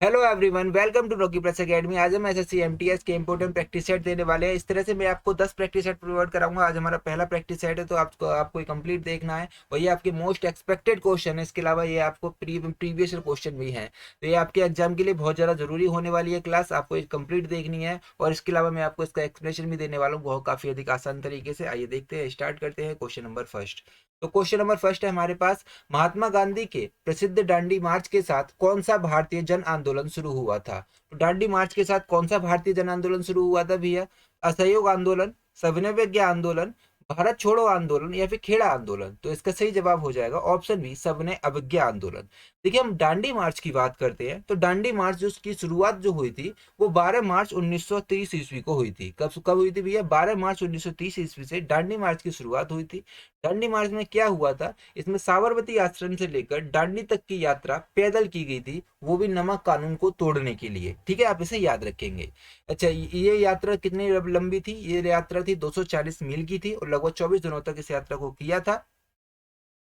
Hello everyone, welcome to Rocky plus academy. आज हम SSC MTS के इंपोर्टेंट प्रैक्टिस सेट देने वाले हैं। इस तरह से मैं आपको 10 प्रैक्टिस सेट प्रोवाइड कराऊंगा। आज हमारा पहला प्रैक्टिस सेट है, तो आपको कंप्लीट देखना है। और ये आपके मोस्ट एक्सपेक्टेड क्वेश्चन है। इसके अलावा ये आपको प्रीवियस क्वेश्चन भी है, तो ये आपके एग्जाम के लिए बहुत ज़्यादा जरूरी होने वाली है क्लास। आपको ये कंप्लीट देखनी है। और इसके अलावा मैं आपको इसका एक्सप्लेनेशन भी देने वाला हूँ, बहुत काफ़ी अधिक आसान तरीके से। आइए देखते हैं, स्टार्ट करते हैं क्वेश्चन नंबर फर्स्ट। तो क्वेश्चन नंबर फर्स्ट है हमारे पास, महात्मा गांधी के प्रसिद्ध दांडी मार्च के साथ कौन सा भारतीय जन आंदोलन शुरू हुआ था? तो दांडी मार्च के साथ कौन सा भारतीय जन आंदोलन शुरू हुआ था भैया? असहयोग आंदोलन, सविनय अवज्ञा आंदोलन, भारत छोड़ो आंदोलन या फिर खेड़ा आंदोलन? तो इसका सही जवाब हो जाएगा ऑप्शन बी, सविनय अवज्ञा आंदोलन। देखिए, हम दांडी मार्च की बात करते हैं, तो दांडी मार्च जो उसकी शुरुआत जो हुई थी वो 12 मार्च 1930 ईस्वी को हुई थी। कब कब हुई थी भैया? 12 मार्च 1930 ईस्वी से दांडी मार्च की शुरुआत हुई थी। दांडी मार्च में क्या हुआ था, इसमें साबरमती आश्रम से लेकर दांडी तक की यात्रा पैदल की गई थी, वो भी नमक कानून को तोड़ने के लिए। ठीक है, आप इसे याद रखेंगे। अच्छा, ये यात्रा कितनी लंबी थी? ये यात्रा थी 240 मील की थी और लगभग 24 दिनों तक इस यात्रा को किया था।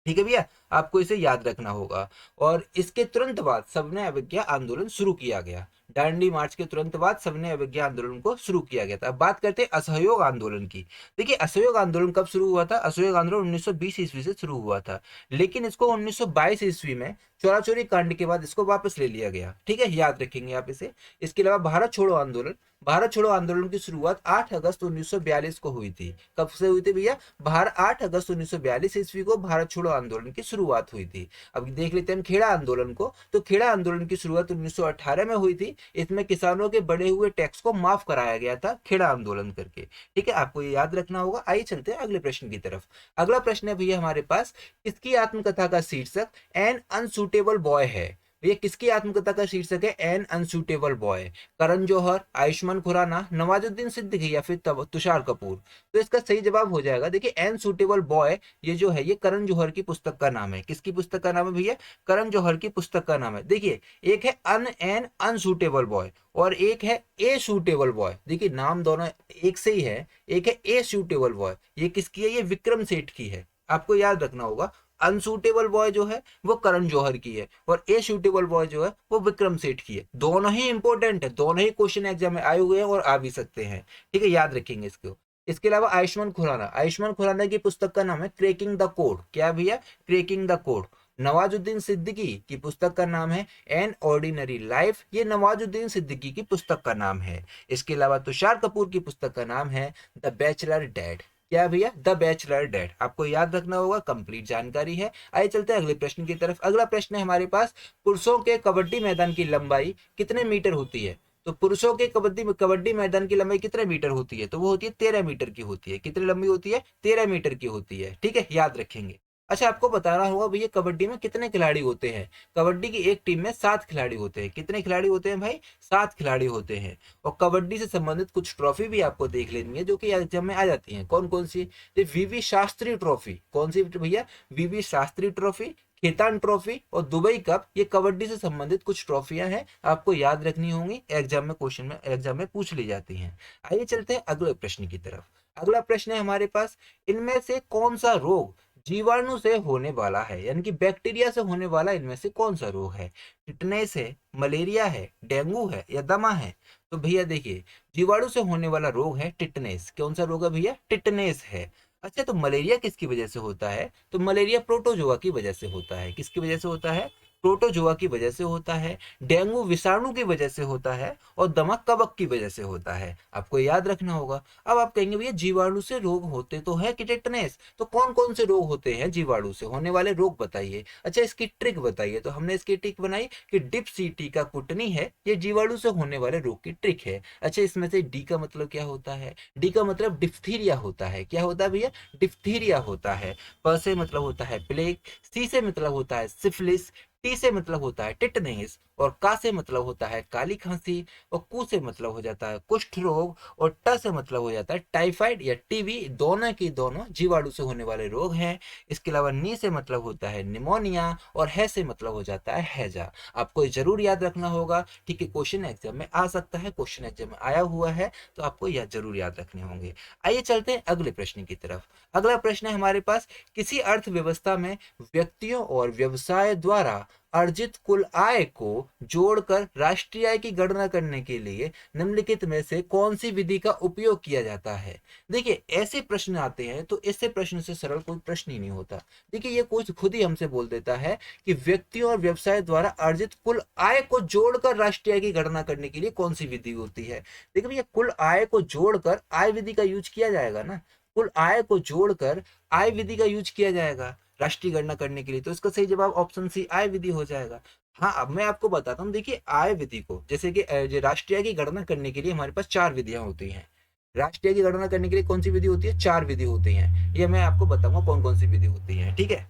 ठीक है भैया, आपको इसे याद रखना होगा। और इसके तुरंत बाद सविनय अवज्ञा आंदोलन शुरू किया गया। दांडी मार्च के तुरंत बाद सविनय अवज्ञा आंदोलन को शुरू किया गया था। अब बात करते हैं असहयोग आंदोलन की। देखिए, असहयोग आंदोलन कब शुरू हुआ था? असहयोग आंदोलन 1920 ईस्वी से शुरू हुआ था, लेकिन इसको 1922 ईस्वी में चोरा चोरी कांड के बाद इसको वापस ले लिया गया। ठीक है, याद रखेंगे आप इसे। इसके अलावा भारत छोड़ो आंदोलन, भारत छोड़ो आंदोलन की शुरुआत 8 अगस्त 1942 को हुई थी। कब से हुई थी भैया? 8 अगस्त 1942 ईस्वी को भारत छोड़ो आंदोलन की शुरुआत हुई थी। अब देख लेते हैं हम खेड़ा आंदोलन को। तो खेड़ा आंदोलन की शुरुआत 1918 में हुई थी। इसमें किसानों के बढ़े हुए टैक्स को माफ कराया गया था खेड़ा आंदोलन करके। ठीक है, आपको ये याद रखना होगा। आइए चलते हैं अगले प्रश्न की तरफ। अगला प्रश्न है भैया हमारे पास, किसकी आत्मकथा का शीर्षक एन अनसुटेबल बॉय है? भैया, किसकी आत्मकथा का शीर्षक है N unsuitable boy? Karan Johar, Ayushman Khurana, Nawazuddin Siddiqui या फिर तुषार कपूर? तो इसका सही जवाब हो जाएगा, देखिए, एन सूटेबल बॉय ये जो है ये करण जौहर की पुस्तक का नाम है। किसकी पुस्तक का नाम है भैया? करण जौहर की पुस्तक का नाम है। देखिए, एक है एन अनसूटेबल बॉय और एक है ए सूटेबल बॉय। देखिए, नाम दोनों एक से ही है। एक है ए सूटेबल बॉय, ये किसकी है? ये विक्रम सेठ की है। आपको याद रखना होगा, अनसूटेबल बॉय जो है वो करण जौहर की है और ए सूटेबल बॉय जो है वो विक्रम सेठ की है। दोनों ही इंपॉर्टेंट है, दोनों ही क्वेश्चन एग्जाम में आए हुए हैं और आ भी सकते हैं। ठीक है, याद रखेंगे इसको। इसके अलावा आयुष्मान खुराना, आयुष्मान खुराना की पुस्तक का नाम है क्रेकिंग द कोड। क्या भैया? Cracking the code. Nawazuddin Siddiqui की पुस्तक का नाम है एन ऑर्डिनरी लाइफ, ये नवाजुद्दीन सिद्दीकी की पुस्तक का नाम है। इसके अलावा तुषार कपूर की पुस्तक का नाम है द बैचलर डैड। क्या भैया? The bachelor dad. आपको याद रखना होगा, कंप्लीट जानकारी है। आइए चलते हैं अगले प्रश्न की तरफ। अगला प्रश्न है हमारे पास, पुरुषों के कबड्डी मैदान की लंबाई कितने मीटर होती है? तो पुरुषों के कबड्डी कबड्डी मैदान की लंबाई कितने मीटर होती है? तो वो होती है 13 मीटर की होती है। कितनी लंबी होती है? 13 मीटर की होती है। ठीक है, याद रखेंगे। अच्छा, आपको बताना होगा भैया, कबड्डी में कितने खिलाड़ी होते हैं? कबड्डी की एक टीम में 7 खिलाड़ी होते हैं। कितने खिलाड़ी होते हैं भाई? 7 खिलाड़ी होते हैं। और कबड्डी से संबंधित कुछ ट्रॉफी भी आपको देख लेनी है जो कि एग्जाम में आ जाती हैं। कौन कौन सी? वीवी शास्त्री ट्रॉफी। कौन सी भैया? वीवी शास्त्री ट्रॉफी, खेतान ट्रॉफी और दुबई कप। ये कबड्डी से संबंधित कुछ ट्रॉफियां हैं, आपको याद रखनी होंगी। एग्जाम में क्वेश्चन में एग्जाम में पूछ ली जाती हैं। आइए चलते हैं अगले प्रश्न की तरफ। अगला प्रश्न है हमारे पास, इनमें से कौन सा रोग जीवाणु से होने वाला है, यानी कि बैक्टीरिया से होने वाला इनमें से कौन सा रोग है? टिटनेस है, मलेरिया है, डेंगू है या दमा है? तो भैया देखिए, जीवाणु से होने वाला रोग है टिटनेस। कौन सा रोग है भैया? टिटनेस है। अच्छा, तो मलेरिया किसकी वजह से होता है? तो मलेरिया प्रोटोजोआ की वजह से होता है। किसकी वजह से होता है? प्रोटोजोआ की वजह से होता है। डेंगू विषाणु की वजह से होता है और दमा कवक की वजह से होता है। आपको याद रखना होगा। अब आप कहेंगे भैया, जीवाणु से रोग होते तो है कि टिटनेस, तो कौन कौन से रोग होते हैं जीवाणु से होने वाले? रोग बताइए। अच्छा, इसकी ट्रिक बताइए। तो हमने इसकी ट्रिक बनाई कि डिप सी टी का कुटनी है, ये जीवाणु से होने वाले रोग की ट्रिक है। अच्छा, इसमें से डी का मतलब क्या होता है? डी का मतलब डिप्थीरिया होता है। क्या होता है भैया? डिप्थीरिया होता है। प से मतलब होता है प्लेग, सी से मतलब होता है सिफिलिस, टी से मतलब होता है टिटनेस और का से मतलब होता है काली खांसी और कु से मतलब हो जाता है कुष्ठ रोग और ट से मतलब हो जाता है टाइफाइड या टीबी। दोनों की दोनों जीवाणु से होने वाले रोग हैं। इसके अलावा नी से मतलब होता है निमोनिया और है से मतलब हो जाता है हैजा। आपको जरूर याद रखना होगा। ठीक है, क्वेश्चन एग्जाम में आ सकता है, क्वेश्चन एग्जाम में आया हुआ है, तो आपको यह जरूर याद रखने होंगे। आइए चलते हैं अगले प्रश्न की तरफ। अगला प्रश्न है हमारे पास, किसी अर्थव्यवस्था में व्यक्तियों और व्यवसाय द्वारा अर्जित कुल आय को जोड़कर राष्ट्रीय आय की गणना करने के लिए निम्नलिखित में से कौन सी विधि का उपयोग किया जाता है। देखिए ऐसे प्रश्न आते हैं तो ऐसे प्रश्न से सरल कोई प्रश्न ही नहीं होता। देखिए ये कुछ खुद ही हमसे बोल देता है कि व्यक्तियों और व्यवसाय द्वारा अर्जित कुल आय को जोड़कर राष्ट्रीय आय की गणना करने के लिए कौन सी विधि होती है। देखिए भैया कुल आय को जोड़कर आय विधि का यूज किया जाएगा ना, कुल आय को जोड़कर आय विधि का यूज किया जाएगा राष्ट्रीय गणना करने के लिए, तो इसका सही जवाब ऑप्शन सी आय विधि हो जाएगा। हाँ अब मैं आपको बताता हूँ, देखिए आय विधि को जैसे कि राष्ट्रीय आय की गणना करने के लिए हमारे पास चार विधियां होती हैं। राष्ट्रीय आय की गणना करने के लिए कौन सी विधि होती है, चार विधि होती हैं, ये मैं आपको बताऊंगा कौन कौन सी विधि होती है। ठीक है,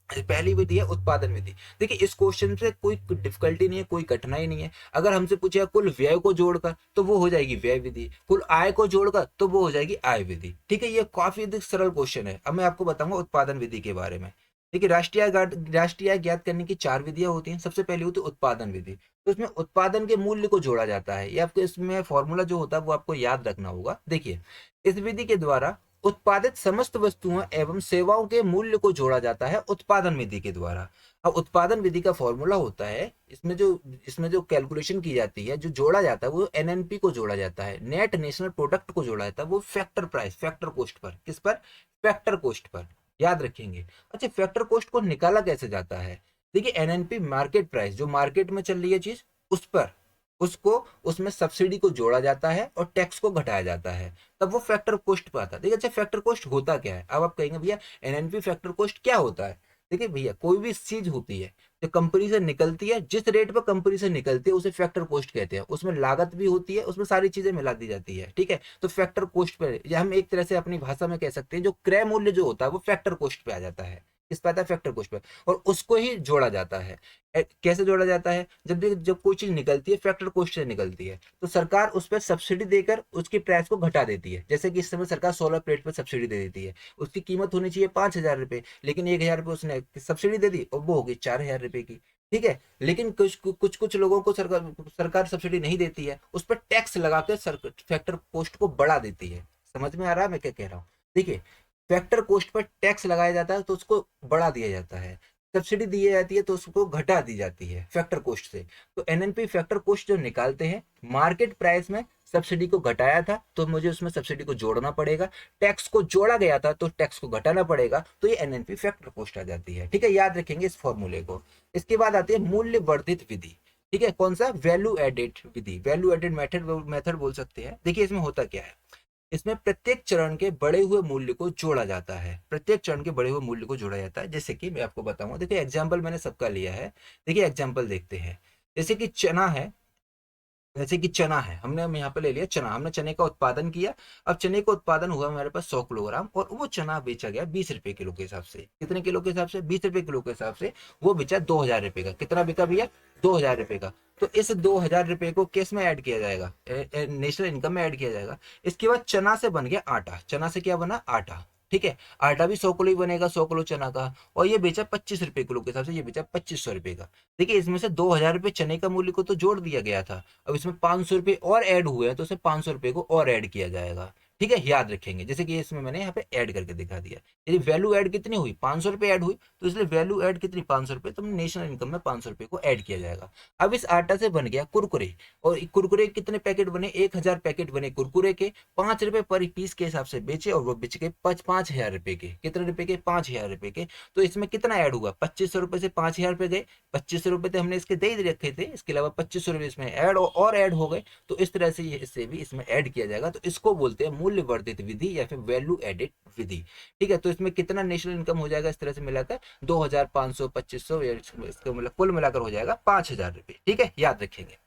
पहली विधि है उत्पादन विधि। देखिए इस क्वेश्चन से कोई डिफिकल्टी नहीं है, कोई कठिनाई नहीं है। अगर हमसे पूछेगा कुल व्यय को जोड़कर तो वो हो जाएगी व्यय विधि, कुल आय को जोड़कर तो वो हो जाएगी आय विधि। ठीक है, ये काफी सरल क्वेश्चन है। अब मैं आपको बताऊंगा उत्पादन विधि के बारे में। देखिए राष्ट्रीय आय ज्ञात करने की चार विधियां होती हैं। सबसे पहली होती है उत्पादन विधि, तो इसमें उत्पादन के मूल्य को जोड़ा जाता है। ये आपको इसमें फॉर्मूला जो होता है वो आपको याद रखना होगा। देखिए इस विधि के द्वारा उत्पादित समस्त वस्तुओं एवं सेवाओं के मूल्य को जोड़ा जाता है उत्पादन विधि के द्वारा। अब उत्पादन विधि का फॉर्मूला होता है, इसमें जो कैलकुलेशन की जाती है, जो जोड़ा जाता है वो एनएनपी को जोड़ा जाता है, नेट नेशनल प्रोडक्ट को जोड़ा जाता है, वो फैक्टर प्राइस, फैक्टर कोस्ट पर, किस पर, फैक्टर कोस्ट पर, याद रखेंगे। अच्छा फैक्टर कोस्ट को निकाला कैसे जाता है। देखिए एनएनपी मार्केट प्राइस, जो मार्केट में चल रही है चीज उस पर, उसको उसमें सब्सिडी को जोड़ा जाता है और टैक्स को घटाया जाता है, तब वो फैक्टर कॉस्ट पे आता है। देखिए अच्छा फैक्टर कॉस्ट होता क्या है, अब आप कहेंगे भैया एनएनपी फैक्टर कॉस्ट क्या होता है। देखिए भैया कोई भी चीज होती है जो कंपनी से निकलती है, जिस रेट पर कंपनी से निकलती है उसे फैक्टर कॉस्ट कहते हैं। उसमें लागत भी होती है, उसमें सारी चीजें मिला दी जाती है। ठीक है, तो फैक्टर कॉस्ट पे या हम एक तरह से अपनी भाषा में कह सकते हैं जो क्रय मूल्य जो होता है वो फैक्टर कॉस्ट पे आ जाता है। किस पे आता है, फैक्टर कॉस्ट पे, और उसको ही जोड़ा जाता है। कैसे जोड़ा जाता है, जब कोई चीज निकलती है फैक्टर कॉस्ट से निकलती है तो सरकार उस पर सब्सिडी देकर उसकी प्राइस को घटा देती है। जैसे कि इस समय सरकार सोलर प्लेट पर सब्सिडी दे देती है, उसकी कीमत होनी चाहिए 5,000 रुपए, लेकिन 1,000 रुपए उसने सब्सिडी दे दी और वो होगी 4,000 रुपए की। ठीक है, लेकिन कुछ लोगों को सरकार सब्सिडी नहीं देती है, उस पर टैक्स लगा के फैक्टर कॉस्ट को बढ़ा देती है। समझ में आ रहा है मैं क्या कह रहा हूँ। देखिए फैक्टर कॉस्ट पर टैक्स लगाया जाता है तो उसको बढ़ा दिया जाता है, सब्सिडी दी जाती है तो उसको घटा दी जाती है फैक्टर कॉस्ट से। तो एनएनपी फैक्टर कॉस्ट जो निकालते हैं, मार्केट प्राइस में सब्सिडी को घटाया था तो मुझे उसमें सब्सिडी को जोड़ना पड़ेगा, टैक्स को जोड़ा गया था तो टैक्स को घटाना पड़ेगा, तो ये एनएनपी फैक्टर कॉस्ट आ जाती है। ठीक है, याद रखेंगे इस फॉर्मूले को। इसके बाद आती है मूल्य वर्धित विधि। ठीक है, कौन सा, वैल्यू एडेड विधि, वैल्यू एडेड मेथड बोल सकते हैं। देखिए इसमें होता क्या है, इसमें प्रत्येक चरण के बढ़े हुए मूल्य को जोड़ा जाता है, प्रत्येक चरण के बढ़े हुए मूल्य को जोड़ा जाता है। जैसे कि मैं आपको बताऊंगा, देखिए एग्जाम्पल मैंने सबका लिया है। देखिए एग्जाम्पल देखते हैं, जैसे कि चना है, जैसे कि चना है, हमने हम यहाँ पे ले लिया चना, हमने चने का उत्पादन किया। अब चने का उत्पादन हुआ हमारे पास 100 किलोग्राम और वो चना बेचा गया 20 रुपए किलो के हिसाब से। कितने किलो के हिसाब से, 20 रुपए किलो के हिसाब से वो बेचा 2,000 रुपए का। कितना बिका भैया, 2,000 रुपए का। तो इस 2,000 रुपए को किस में ऐड किया जाएगा, नेशनल इनकम में ऐड किया जाएगा। इसके बाद चना से बन गया आटा, चना से क्या बना, आटा। ठीक है, आटा भी 100 किलो ही बनेगा, 100 किलो चना का, और ये बेचा 25 रुपए किलो के हिसाब से, ये बेचा 2,500 रुपए का। देखिए इसमें से 2,000 रुपए चने का मूल्य को तो जोड़ दिया गया था, अब इसमें 500 रुपए और ऐड हुए हैं तो उसमें 500 रुपए को और ऐड किया जाएगा। ठीक है, याद रखेंगे, जैसे कि इसमें मैंने यहाँ पे ऐड करके दिखा दिया। यदि वैल्यू ऐड कितनी हुई, 500 रुपए ऐड हुई, तो इसलिए वैल्यू ऐड कितनी, 500 रुपए, तो नेशनल इनकम में 500 रुपए को ऐड किया जाएगा। अब इस आटा से बन गया कुरकुरे, और कुरकुरे कितने पैकेट बने, 1,000 पैकेट बने कुरकुरे के, 5 रुपए पर पीस के हिसाब से बेचे और वो बेच के 5,000 रुपए के, कितने रुपए के, 5,000 रुपए के। तो इसमें कितना ऐड हुआ, 2,500 रुपए से 5,000 रुपए गए, 2,500 रुपए तो हमने इसके दे ही रखे थे, इसके अलावा 2,500 रुपए इसमें ऐड और ऐड हो गए। तो इस तरह से इससे भी इसमें ऐड किया जाएगा, तो इसको बोलते हैं मूल्य वर्धित विधि या फिर वैल्यू एडेड विधि। ठीक है, तो इसमें कितना नेशनल इनकम हो जाएगा, इस तरह से मिलाकर 2,500, 2,500, इसको मतलब कुल मिलाकर हो जाएगा 5,000 रुपए। ठीक है, याद रखेंगे।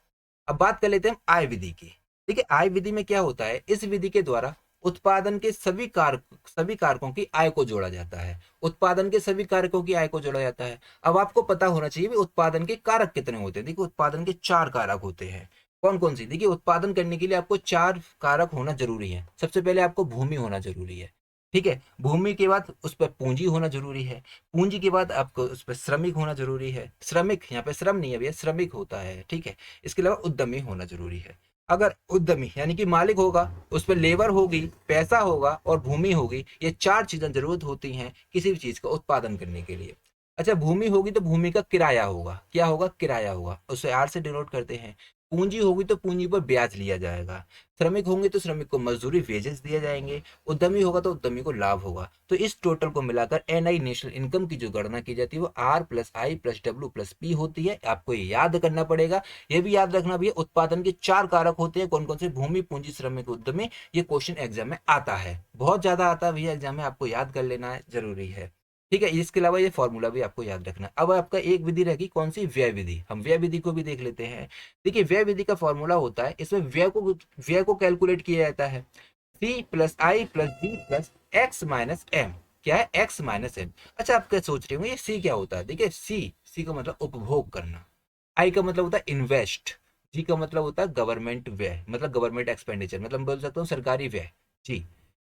अब बात कर लेते हैं आय विधि की। देखिए आय विधि में क्या होता है, इस विधि के द्वारा उत्पादन के सभी कारकों की आय को जोड़ा जाता है, उत्पादन के सभी कारकों की आय को जोड़ा जाता है। अब आपको पता होना चाहिए भी उत्पादन के कारक कितने होते हैं। देखिए उत्पादन के 4 कारक होते हैं। कौन कौन सी, देखिए उत्पादन करने के लिए आपको 4 कारक होना जरूरी है। सबसे पहले आपको भूमि होना जरूरी है। ठीक है, भूमि के बाद उस पर पूंजी होना जरूरी है, पूंजी के बाद आपको उस पर श्रमिक होना जरूरी है, श्रमिक यहाँ पे श्रम नहीं है भैया, श्रमिक होता है। ठीक है, इसके अलावा उद्यमी होना जरूरी है। अगर उद्यमी यानी कि मालिक होगा, उस पर लेबर होगी, पैसा होगा और भूमि होगी, ये 4 चीजें जरूरत होती हैं किसी भी चीज का उत्पादन करने के लिए। अच्छा, भूमि होगी तो भूमि का किराया होगा, क्या होगा, किराया होगा, उसे आर से डिनोट करते हैं। पूंजी होगी तो पूंजी पर ब्याज लिया जाएगा। श्रमिक होंगे तो श्रमिक को मजदूरी वेजेस दिए जाएंगे। उद्यमी होगा तो उद्यमी को लाभ होगा। तो इस टोटल को मिलाकर एनआई नेशनल इनकम की जो गणना की जाती है वो R plus I plus W plus P होती है। आपको ये याद करना पड़ेगा। ये भी याद रखना भैया, उत्पादन के 4 कारक होते हैं, कौन कौन से, भूमि, पूंजी, श्रमिक, उद्यमी। ये क्वेश्चन एग्जाम में आता है, बहुत ज्यादा आता है भैया एग्जाम में, आपको याद कर लेना है, जरूरी है। ठीक है, इसके अलावा ये फॉर्मूला भी आपको याद रखना है। अब आपका एक विधि रहेगी, कौन सी, व्यय विधि। हम व्यय विधि को भी देख लेते हैं। देखिए, व्यय विधि का फॉर्मूला होता है, इसमें व्यय को कैलकुलेट किया जाता है, C plus I plus B plus X minus M. क्या है, एक्स माइनस एम। अच्छा, आप क्या सोच रहे हो ये सी क्या होता है। देखिए, सी का मतलब उपभोग करना, आई का मतलब होता है इन्वेस्ट, जी का मतलब होता है गवर्नमेंट व्यय, मतलब गवर्नमेंट एक्सपेंडिचर, मतलब बोल सकता हूँ सरकारी व्यय, जी।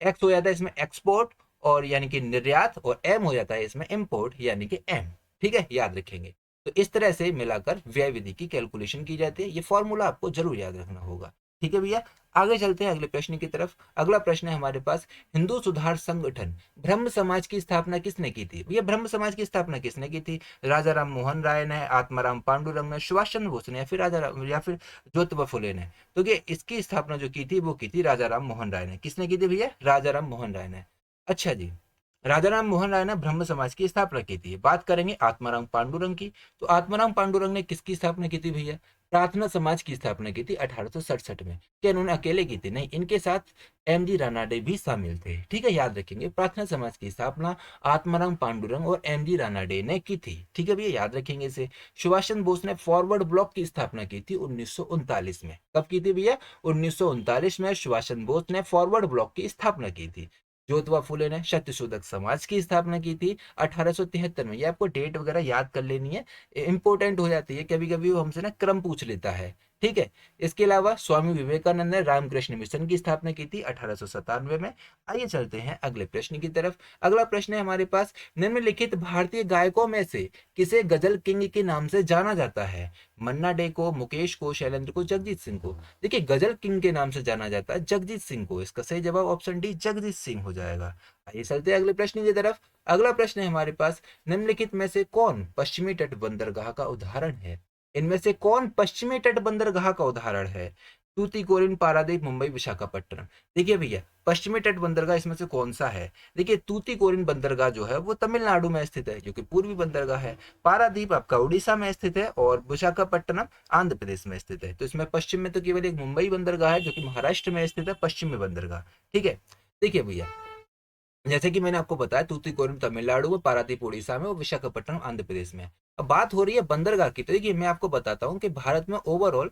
एक्स हो जाता है इसमें एक्सपोर्ट और यानी कि निर्यात, और एम हो जाता है इसमें इम्पोर्ट यानी कि एम। ठीक है, याद रखेंगे। तो इस तरह से मिलाकर व्यय विधि की कैलकुलेशन की जाती है। ये फॉर्मूला आपको जरूर याद रखना होगा। ठीक है भैया, आगे चलते हैं अगले प्रश्न की तरफ। अगला प्रश्न है हमारे पास, हिंदू सुधार संगठन ब्रह्म समाज की स्थापना किसने की थी। भैया, ब्रह्म समाज की स्थापना किसने की थी। राजा राम मोहन राय ने, आत्माराम पांडुरंग ने, सुभाष चंद्र बोस ने, या फिर राजा राम, या फिर ज्योतिबा फुले ने। तो ये इसकी स्थापना जो की थी वो की थी राजा राम मोहन राय ने। किसने की थी भैया, राजा राम मोहन राय ने। अच्छा जी, राजा राम मोहन राय ने ब्रह्म समाज की स्थापना की थी। बात करेंगे आत्माराम पांडुरंग की, तो आत्माराम पांडुरंग ने किसकी स्थापना की थी भैया, प्रार्थना समाज की स्थापना की थी 1867 में। क्या इन्होंने अकेले की थी, नहीं, इनके साथ एम जी रानाडे भी शामिल थे। ठीक है, याद रखेंगे, प्रार्थना समाज की स्थापना आत्माराम पांडुरंग और एम जी रानाडे ने की थी। ठीक है भैया, याद रखेंगे इसे। सुभाष चंद्र बोस ने फॉरवर्ड ब्लॉक की स्थापना की थी 1939 में। कब की थी भैया, 1939 में सुभाष चंद्र बोस ने फॉरवर्ड ब्लॉक की स्थापना की थी। ज्योतिबा फुले ने सत्यशोधक समाज की स्थापना की थी 1873 में। ये आपको डेट वगैरह याद कर लेनी है, इंपॉर्टेंट हो जाती है, कभी कभी वो हमसे ना क्रम पूछ लेता है। ठीक है, इसके अलावा स्वामी विवेकानंद ने रामकृष्ण मिशन की स्थापना की थी 1897 में। आइए चलते हैं अगले प्रश्न की तरफ। अगला प्रश्न है हमारे पास, निम्नलिखित भारतीय गायकों में से किसे गजल किंग के नाम से जाना जाता है। मन्ना डे को, मुकेश को, शैलेंद्र को, जगजीत सिंह को। देखिए, गजल किंग के नाम से जाना जाता है जगजीत सिंह को। इसका सही जवाब ऑप्शन डी जगजीत सिंह हो जाएगा। आइए चलते हैं अगले प्रश्न की तरफ। अगला प्रश्न है हमारे पास, निम्नलिखित में से कौन पश्चिमी तट बंदरगाह का उदाहरण है। इनमें से कौन पश्चिमी तट बंदरगाह का उदाहरण है। तूतीकोरिन, पारादीप, मुंबई, विशाखापट्टनम। देखिए भैया, पश्चिमी तट बंदरगाह इसमें से कौन सा है। देखिए, तूतीकोरिन बंदरगाह जो है वो तमिलनाडु में स्थित है, जो कि पूर्वी बंदरगाह है। पारादीप आपका उड़ीसा में स्थित है, और विशाखापट्टनम आंध्र प्रदेश में स्थित है। तो इसमें पश्चिम में तो केवल एक मुंबई बंदरगाह है, जो कि महाराष्ट्र में स्थित है, पश्चिमी बंदरगाह। ठीक है, देखिए भैया, जैसे कि मैंने आपको बताया, तूतीकोरिन तमिलनाडु में, पारादीप उड़ीसा में और विशाखापट्टनम आंध्र प्रदेश में। अब बात हो रही है बंदरगाह की, तो देखिए मैं आपको बताता हूँ कि भारत में ओवरऑल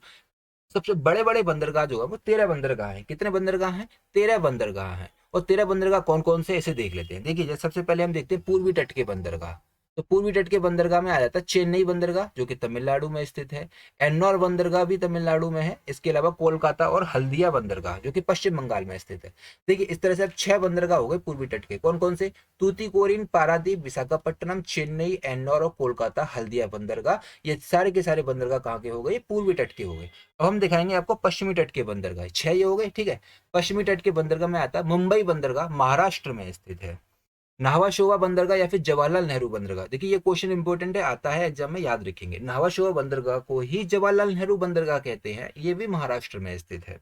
सबसे बड़े बड़े बंदरगाह जो है वो 13 बंदरगाह हैं। कितने बंदरगाह हैं, 13 बंदरगाह हैं। और 13 बंदरगाह कौन कौन से, ऐसे देख लेते हैं। देखिए, जैसे सबसे पहले हम देखते हैं पूर्वी तट के बंदरगाह। तो पूर्वी तट के बंदरगाह में आ जाता है चेन्नई बंदरगाह, जो कि तमिलनाडु में स्थित है। एन्नौर बंदरगाह भी तमिलनाडु में है। इसके अलावा कोलकाता और हल्दिया बंदरगाह, जो कि पश्चिम बंगाल में स्थित है। देखिए, इस तरह से अब 6 बंदरगाह हो गए पूर्वी तट के। कौन कौन से, तूतीकोरिन, पारादीप, विशाखापट्टनम, चेन्नई, एन्नौर और कोलकाता हल्दिया बंदरगाह। ये सारे के सारे बंदरगाह कहाँ के हो गए, पूर्वी तट के हो गए। अब हम दिखाएंगे आपको पश्चिमी तट के बंदरगाह, 6 ये हो गए। ठीक है, पश्चिमी तट के बंदरगाह में आता है मुंबई बंदरगाह, महाराष्ट्र में स्थित है। नाहवा शोवा बंदरगाह या फिर जवाहरलाल नेहरू बंदरगाह। देखिए, ये क्वेश्चन इंपॉर्टेंट है, आता है एग्जाम में, याद रखेंगे। नाहवा शोवा बंदरगाह को ही जवाहरलाल नेहरू बंदरगाह कहते हैं, ये भी महाराष्ट्र में स्थित है।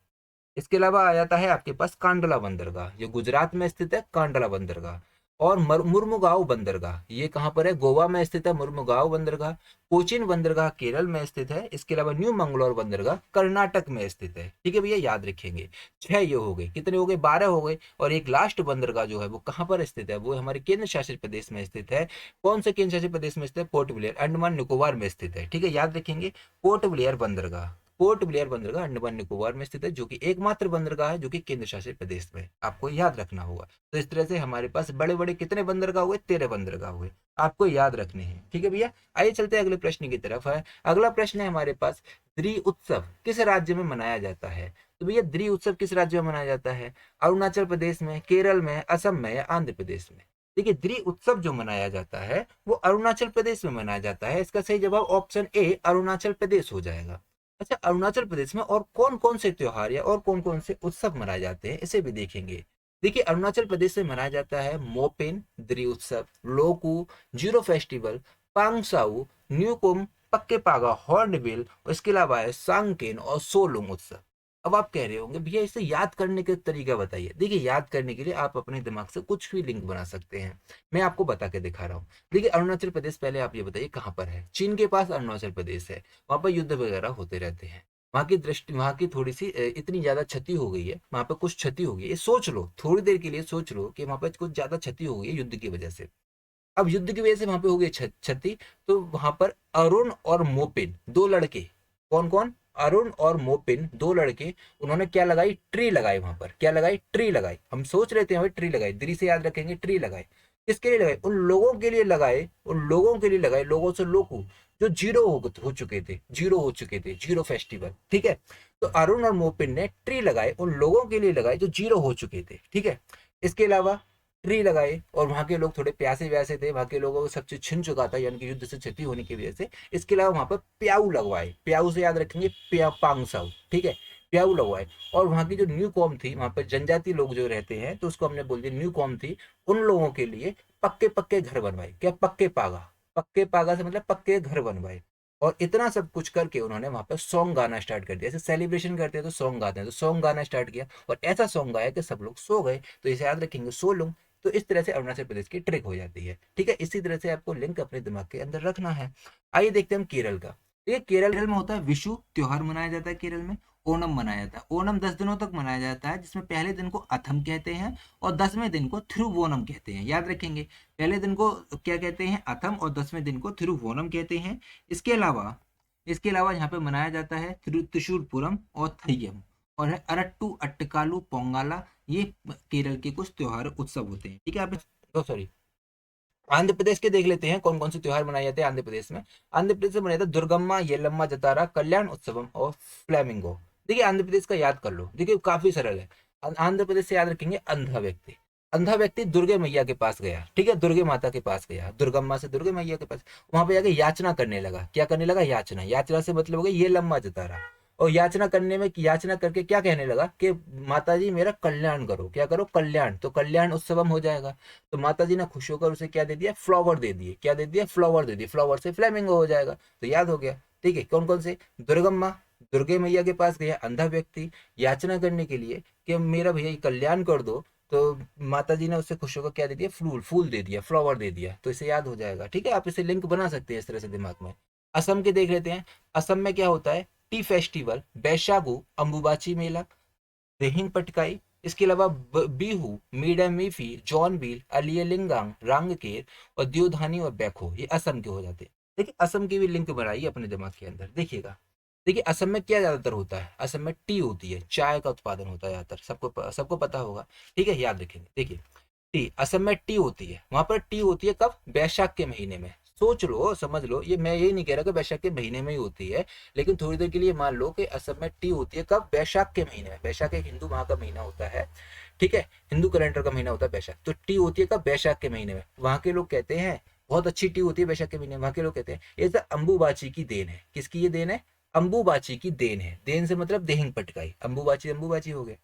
इसके अलावा आ जाता है आपके पास कांडला बंदरगाह, जो गुजरात में स्थित है, कांडला बंदरगाह। और मुर्मुगांव बंदरगाह, ये कहाँ पर है, गोवा में स्थित है, मुर्मुगांव बंदरगाह। कोचीन बंदरगाह केरल में स्थित है। इसके अलावा न्यू मंगलोर बंदरगाह कर्नाटक में स्थित है। ठीक है भैया, याद रखेंगे। 6 ये हो गए, कितने हो गए, 12 हो गए। और एक लास्ट बंदरगाह जो है वो कहाँ पर स्थित है, वो हमारे केंद्र शासित प्रदेश में स्थित है। कौन से केंद्र शासित प्रदेश में स्थित है, पोर्ट ब्लेयर, अंडमान निकोबार में स्थित है। ठीक है, याद रखेंगे, पोर्ट ब्लेयर बंदरगाह। पोर्ट ब्लेयर बंदरगाह अंडमान निकोबार में स्थित है, जो कि एकमात्र बंदरगाह है जो कि केंद्र शासित प्रदेश में, आपको याद रखना होगा। तो इस तरह से हमारे पास बड़े बड़े कितने बंदरगाह हुए, 13 बंदरगाह हुए, आपको याद रखने हैं। ठीक है भैया, आइए चलते हैं अगले प्रश्न की तरफ। है अगला प्रश्न है हमारे पास, द्री उत्सव किस राज्य में मनाया जाता है। तो भैया, द्री उत्सव किस राज्य में मनाया जाता है, अरुणाचल प्रदेश में, केरल में, असम में या आंध्र प्रदेश में। देखिए, द्री उत्सव जो मनाया जाता है वो अरुणाचल प्रदेश में मनाया जाता है। इसका सही जवाब ऑप्शन ए अरुणाचल प्रदेश हो जाएगा। अच्छा, अरुणाचल प्रदेश में और कौन कौन से त्योहार या और कौन कौन से उत्सव मनाए जाते हैं, इसे भी देखेंगे। देखिए, अरुणाचल प्रदेश में मनाया जाता है मोपेन द्री उत्सव, लोकू, जीरो फेस्टिवल, पांगसाऊ, न्यूकुम, पक्के पागा, हॉर्नबिल, और इसके अलावा है सांकेन और सोलुंग उत्सव। अब आप कह रहे होंगे भैया इसे याद करने के तरीका बताइए। देखिए याद करने के लिए आप अपने दिमाग से कुछ भी लिंक बना सकते हैं, मैं आपको बता के दिखा रहा हूँ। देखिए अरुणाचल प्रदेश, पहले आप ये बताइए कहाँ पर है? चीन के पास अरुणाचल प्रदेश है, वहां पर युद्ध वगैरह होते रहते हैं। वहां की दृष्टि, वहां की थोड़ी सी इतनी ज्यादा क्षति हो गई है, वहां पर कुछ क्षति हो गई है, सोच लो थोड़ी देर के लिए, सोच लो कि वहां पर कुछ ज्यादा क्षति हो गई है युद्ध की वजह से। अब युद्ध की वजह से वहां पे हो गई क्षति, तो वहां पर अरुण और मोपिन दो लड़के, कौन कौन? अरुण और मोपिन दो लड़के, उन्होंने क्या लगाई? ट्री लगाई। वहां पर क्या लगाई? ट्री लगाई। हम सोच रहे थे भाई ट्री लगाई, दरी से याद रखेंगे, ट्री लगाई। किसके लिए लगाए? उन लोगों के लिए लगाए, उन लोगों के लिए लगाए, लोगों से लोगों जो जीरो हो चुके थे, जीरो हो चुके थे, जीरो फेस्टिवल, ठीक है। तो अरुण और मोपिन ने ट्री लगाए, उन लोगों के लिए लगाए जो जीरो हो चुके थे, ठीक है। इसके अलावा ट्री लगाए, और वहां के लोग थोड़े प्यासे व्यासे थे, वहां के लोगों को सब चीज छिन चुका था, यानी कि युद्ध से क्षति होने की वजह से। इसके अलावा वहां पर प्याऊ लगवाए, प्याऊ से याद रखेंगे पांगसाऊ, ठीक है, प्याऊ लगवाए। और वहां की जो न्यू कॉम थी, वहां पर जनजाति लोग जो रहते हैं, तो उसको हमने बोल दिया न्यू कॉम थी, उन लोगों के लिए पक्के पक्के घर बनवाए। क्या? पक्के पागा। पक्के पागा से मतलब पक्के घर बनवाए। और इतना सब कुछ करके उन्होंने वहां पर सॉन्ग गाना स्टार्ट कर दिया। ऐसे सेलिब्रेशन करते हैं तो सॉन्ग गाते हैं, तो सॉन्ग गाना स्टार्ट किया, और ऐसा सॉन्ग गाया कि सब लोग सो गए। तो इसे याद रखेंगे, सो लूंग। तो इस तरह से अरुणाचल प्रदेश की ट्रिक हो जाती है, ठीक है। इसी तरह से आपको लिंक अपने दिमाग के अंदर रखना है। आइए देखते हैं हम केरल का। ये केरल में होता है विशु त्योहार मनाया जाता है केरल में। ओणम मनाया जाता है। ओणम 10 दिनों तक मनाया जाता है, जिसमें पहले दिन को अथम कहते हैं और 10वें दिन को थिरुवोनम कहते हैं। याद रखेंगे, पहले दिन को क्या कहते हैं? अथम, और 10वें दिन को थिरुवोनम कहते हैं। इसके अलावा यहाँ पे मनाया जाता है त्रिशूरपुरम और थय्यम, और है अरट्टू अट्टकालू पोंगाला। ये केरल के कुछ त्योहार उत्सव होते हैं, ठीक है। आप सॉरी, आंध्र प्रदेश के देख लेते हैं कौन कौन से त्योहार मनाए जाते हैं आंध्र प्रदेश में। आंध्र प्रदेश में मनाया जाता है दुर्गम्मा, येलम्मा, जतारा, कल्याण उत्सवम और फ्लेमिंगो। देखिए आंध्र प्रदेश का याद कर लो, देखिए काफी सरल है। आंध्र प्रदेश से याद रखेंगे अंधा व्यक्ति। अंधा व्यक्ति दुर्गे मैया के पास गया, ठीक है, दुर्गे माता के पास गया, दुर्गम्मा से दुर्गे मैया के पास, वहां पे जाके याचना करने लगा। क्या करने लगा? याचना। याचना से मतलब हो गया ये लम्बा जतारा। और याचना करने में, याचना करके क्या कहने लगा कि माता जी मेरा कल्याण करो। क्या करो? कल्याण। तो कल्याण उत्सवम हो जाएगा। तो माता जी ने खुश होकर उसे क्या दे दिया? फ्लावर दे दिए। क्या दे दिया? फ्लावर दे दिए। फ्लावर से फ्लेमिंगो हो जाएगा। तो याद हो गया, ठीक है। कौन कौन से? दुर्गम्मा, दुर्गे मैया के पास गया अंधा व्यक्ति याचना करने के लिए कि मेरा भैया कल्याण कर दो। तो माता जी ने उससे खुश होकर क्या दे दिया? फूल, फूल दे दिया, फ्लावर दे दिया। तो इसे याद हो जाएगा, ठीक है। आप इसे लिंक बना सकते हैं इस तरह से दिमाग में। असम के देख लेते हैं। असम में क्या होता है? टी फेस्टिवल, बैशागु, अंबुबाची मेला, दिहिंग पटकाई। इसके अलावा बिहू, मीडा मीफी, जॉनबिल, अलियलिंगांग, रांगकेर और दियोधानी और बैखो, ये असम के हो जाते हैं। देखिए असम की भी लिंक बनाइए अपने दिमाग के अंदर, देखिएगा। देखिए असम में क्या ज्यादातर होता है? असम में टी होती है, चाय का उत्पादन होता है ज्यादातर, सबको पता होगा, ठीक है, याद रखेंगे। देखिए टी, असम में टी होती है, वहां पर टी होती है कब? बैशाख के महीने में। सोच लो, समझ लो, ये मैं यही नहीं कह रहा कि बैशाख के महीने में ही होती है, लेकिन थोड़ी देर के लिए मान लो कि असम में टी होती है कब? बैशाख के महीने में। बैशाख एक हिंदू माह का महीना होता है, ठीक है, हिंदू कैलेंडर का महीना होता है बैशाख। तो टी होती है कब? बैशाख के महीने में। वहां के लोग कहते हैं बहुत अच्छी टी होती है बैशाख के महीने में। वहां के लोग कहते हैं ये सब अंबुबाची की देन है। किसकी ये देन है? अंबुबाची की देन है। देन से मतलब देहिंग पटकाई, अंबुबाची अंबुबाची हो गए।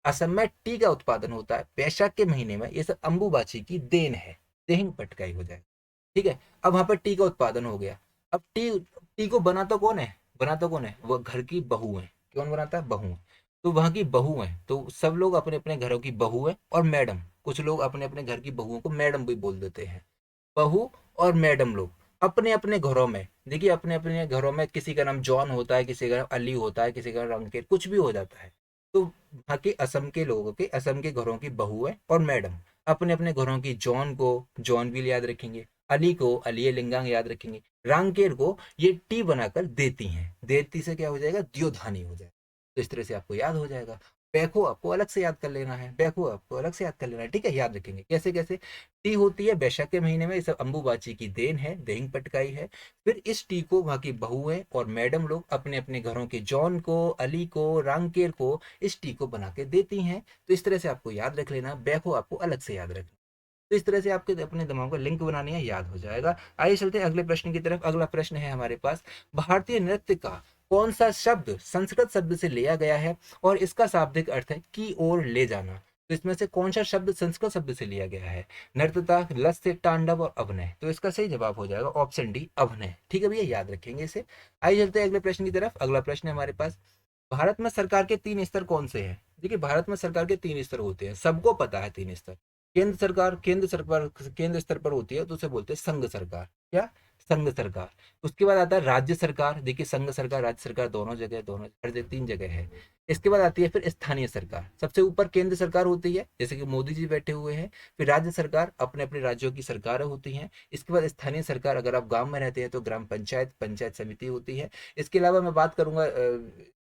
असम में टी का उत्पादन होता है बैशाख के महीने में, ये सब अंबुबाची की देन है, देहिंग पटकाई हो जाए, ठीक है। अब वहां पर टी का उत्पादन हो गया। अब टी, टी को बनाता कौन है? बनाता कौन है? वो घर की बहू है। कौन बनाता है? बहू। तो वहां की बहू है, तो सब लोग अपने अपने घरों की बहू है, और मैडम, कुछ लोग अपने अपने घर की बहुओं को मैडम भी बोल देते हैं। बहू और मैडम लोग अपने अपने घरों में, देखिए अपने अपने घरों में, किसी का नाम जॉन होता है, किसी का नाम अली होता है, किसी का नाम रंगकेर, कुछ भी हो जाता है। तो वहाँ के असम के लोगों के, असम के घरों की बहू है और मैडम अपने अपने घरों की जॉन को जॉन भी याद रखेंगे, अली को अली लिंगांग याद रखेंगे, रांगकेर को ये टी बनाकर देती हैं। देती से क्या हो जाएगा? द्योधानी हो जाएगा। तो इस तरह से आपको याद हो जाएगा। बैको आपको अलग से याद कर लेना है, बैको आपको अलग से याद कर लेना है, ठीक है। याद रखेंगे कैसे कैसे। टी होती है बैशाख के महीने में, ये सब अंबुबाची की देन है, देहिंग पटकाई है। फिर इस टी को वहां की बहुएं और मैडम लोग अपने अपने घरों के जॉन को, अली को, रांगकेर को इस टी को बना के देती हैं। तो इस तरह से आपको याद रख लेना, बैको आपको अलग से याद रखना। तो इस तरह से आपके अपने दिमाग को लिंक बनानी है, याद हो जाएगा। आइए चलते हैं अगले प्रश्न की तरफ। अगला प्रश्न है हमारे पास, भारतीय नृत्य का कौन सा शब्द संस्कृत शब्द से लिया गया है और इसका शाब्दिक अर्थ है की ओर ले जाना? तो इसमें से कौन सा शब्द संस्कृत शब्द से लिया गया है? नर्तता, लस्य, तांडव और अभिनय। तो इसका सही जवाब हो जाएगा ऑप्शन डी, अभिनय। ठीक है भैया, याद रखेंगे इसे। आइए चलते हैं अगले प्रश्न की तरफ। अगला प्रश्न है हमारे पास, भारत में सरकार के 3 स्तर कौन से हैं? देखिए, भारत में सरकार के 3 स्तर होते हैं, सबको पता है 3 स्तर। केंद्र स्तर पर होती है तो उसे बोलते हैं संघ सरकार। क्या? संघ सरकार। उसके बाद आता है राज्य सरकार। देखिए, संघ सरकार राज्य सरकार दोनों जगह, दोनों हर जगह 3 जगह है। इसके बाद आती है फिर स्थानीय सरकार। सबसे ऊपर केंद्र सरकार होती है, जैसे कि मोदी जी बैठे हुए हैं। फिर राज्य सरकार, अपने अपने राज्यों की सरकारें होती हैं। इसके बाद स्थानीय सरकार, अगर आप गांव में रहते हैं तो ग्राम पंचायत, पंचायत समिति होती है। इसके अलावा मैं बात करूंगा